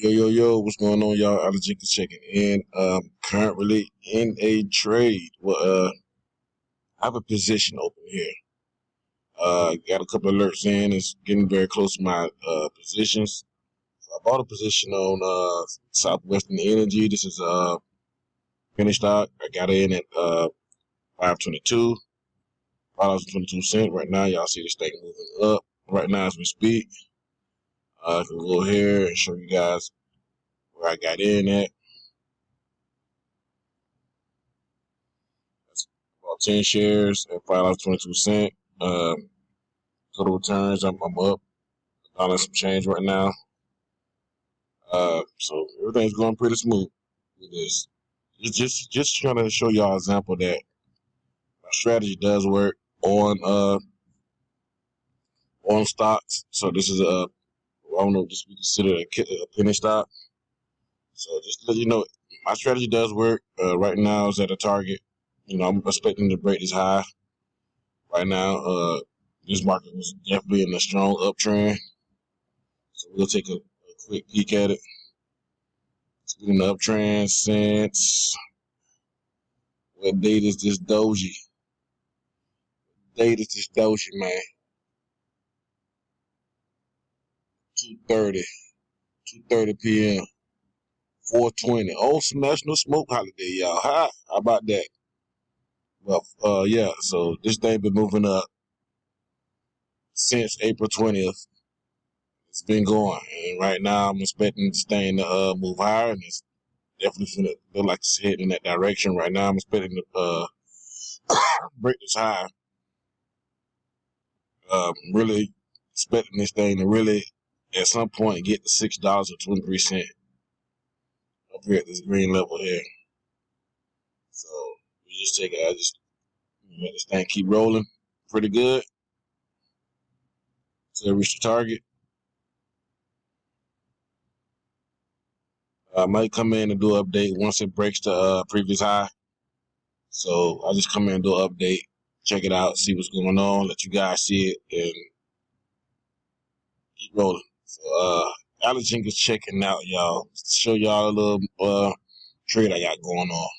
Yo, what's going on, y'all? Alex Jenkins checking in. Currently in a trade. I have a position open here. Got a couple alerts in. It's getting very close to my positions. So I bought a position on Southwestern Energy. This is penny stock. I got in at 5.22, $5.22 right now. Y'all see this thing moving up right now as we speak. I can go here and show you guys where I got in at. About 10 shares at $5.22. Total returns, I'm up on some change right now. So everything's going pretty smooth with this. It's just trying to show y'all an example that my strategy does work on stocks. So this is I don't know if this we consider a penny stock. So just to let you know, my strategy does work. Right now it's at a target. I'm expecting to break this high. Right now, this market was definitely in a strong uptrend. So we'll take a quick peek at it. It's been in the uptrend since, what date is this doji? Date is this doji, man? 2:30 p.m. 4:20. Oh, National Smoke Holiday, y'all. How about that? Well, yeah. So this thing been moving up since April 20th. It's been going, and right now I'm expecting this thing to move higher, and it's definitely gonna look like it's heading in that direction. Right now I'm expecting to break this high. Really expecting this thing to really, at some point, get to $6.23 up here at this green level here. So we just take it. I just let this thing keep rolling pretty good till it reach the target. I might come in and do an update once it breaks the previous high. So I'll just come in and do an update, check it out, see what's going on, let you guys see it, and keep rolling. So Alex Jenkins checking out, y'all. Show y'all a little trade I got going on.